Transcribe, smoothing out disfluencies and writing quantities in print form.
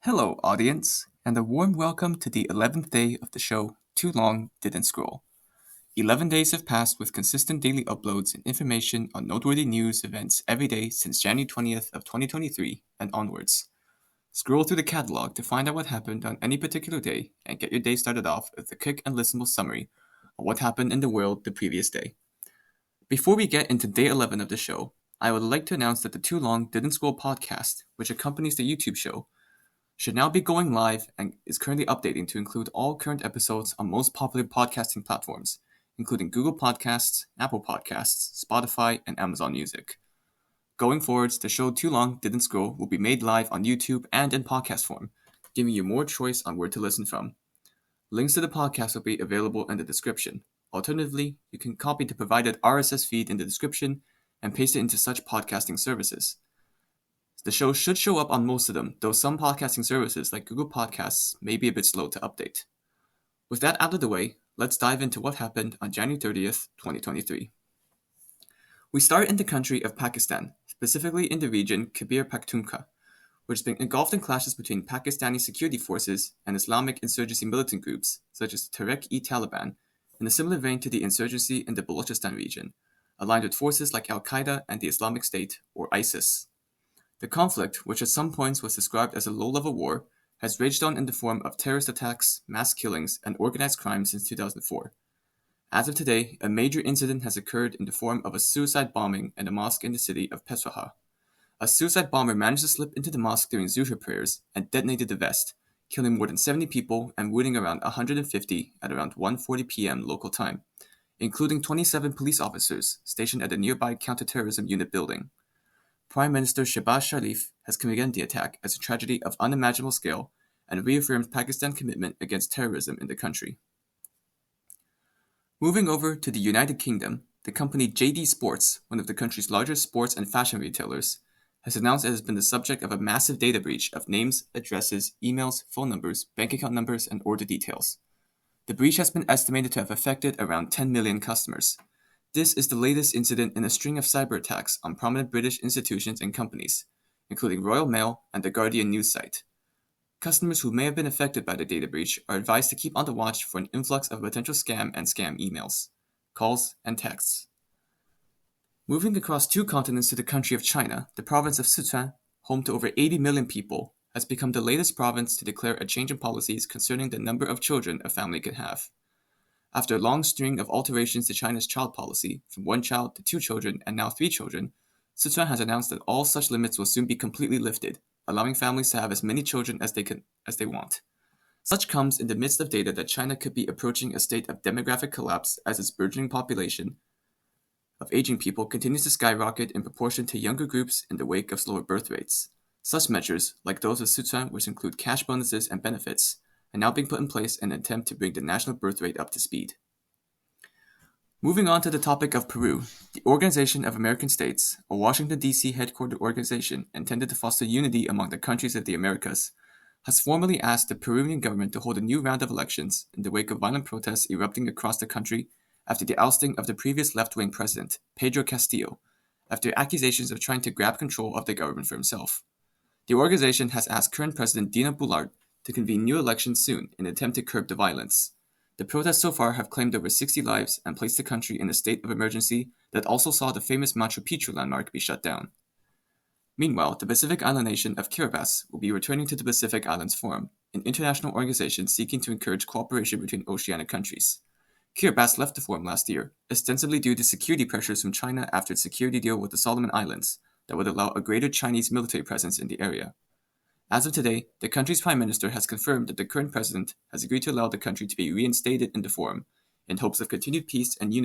Hello, audience, and a warm welcome to the 11th day of the show Too Long Didn't Scroll. 11 days have passed with consistent daily uploads and information on noteworthy news events every day since January 20th of 2023 and onwards. Scroll through the catalog to find out what happened on any particular day and get your day started off with a quick and listenable summary of what happened in the world the previous day. Before we get into day 11 of the show, I would like to announce that the Too Long Didn't Scroll podcast, which accompanies the YouTube show, should now be going live and is currently updating to include all current episodes on most popular podcasting platforms, including Google Podcasts, Apple Podcasts, Spotify, and Amazon Music. Going forwards, the show Too Long Didn't Scroll will be made live on YouTube and in podcast form, giving you more choice on where to listen from. Links to the podcast will be available in the description. Alternatively, you can copy the provided RSS feed in the description and paste it into such podcasting services. The show should show up on most of them, though some podcasting services like Google Podcasts may be a bit slow to update. With that out of the way, let's dive into what happened on January 30th, 2023. We start in the country of Pakistan, specifically in the region Khyber Pakhtunkhwa, which has been engulfed in clashes between Pakistani security forces and Islamic insurgency militant groups such as Tehrik-e-Taliban, in a similar vein to the insurgency in the Balochistan region, aligned with forces like Al-Qaeda and the Islamic State, or ISIS. The conflict, which at some points was described as a low-level war, has raged on in the form of terrorist attacks, mass killings, and organized crime since 2004. As of today, a major incident has occurred in the form of a suicide bombing in a mosque in the city of Peshawar. A suicide bomber managed to slip into the mosque during Zuhr prayers and detonated the vest, killing more than 70 people and wounding around 150 at around 1:40 p.m. local time, including 27 police officers stationed at the nearby counterterrorism unit building. Prime Minister Shehbaz Sharif has condemned the attack as a tragedy of unimaginable scale and reaffirmed Pakistan's commitment against terrorism in the country. Moving over to the United Kingdom, the company JD Sports, one of the country's largest sports and fashion retailers, has announced it has been the subject of a massive data breach of names, addresses, emails, phone numbers, bank account numbers, and order details. The breach has been estimated to have affected around 10 million customers. This is the latest incident in a string of cyber attacks on prominent British institutions and companies, including Royal Mail and the Guardian news site. Customers who may have been affected by the data breach are advised to keep on the watch for an influx of potential scam and scam emails, calls, and texts. Moving across two continents to the country of China, the province of Sichuan, home to over 80 million people, has become the latest province to declare a change in policies concerning the number of children a family can have. After a long string of alterations to China's child policy, from 1 child to 2 children and now 3 children, Sichuan has announced that all such limits will soon be completely lifted, allowing families to have as many children as they want. Such comes in the midst of data that China could be approaching a state of demographic collapse as its burgeoning population of aging people continues to skyrocket in proportion to younger groups in the wake of slower birth rates. Such measures, like those of Sichuan, which include cash bonuses and benefits, are now being put in place in an attempt to bring the national birth rate up to speed. Moving on to the topic of Peru, the Organization of American States, a Washington, D.C. headquartered organization intended to foster unity among the countries of the Americas, has formally asked the Peruvian government to hold a new round of elections in the wake of violent protests erupting across the country after the ousting of the previous left-wing president, Pedro Castillo, after accusations of trying to grab control of the government for himself. The organization has asked current President Dina Boulard to convene new elections soon in an attempt to curb the violence. The protests so far have claimed over 60 lives and placed the country in a state of emergency that also saw the famous Machu Picchu landmark be shut down. Meanwhile, the Pacific island nation of Kiribati will be returning to the Pacific Islands Forum, an international organization seeking to encourage cooperation between oceanic countries. Kiribati left the forum last year, ostensibly due to security pressures from China after its security deal with the Solomon Islands that would allow a greater Chinese military presence in the area. As of today, the country's prime minister has confirmed that the current president has agreed to allow the country to be reinstated in the forum in hopes of continued peace and unity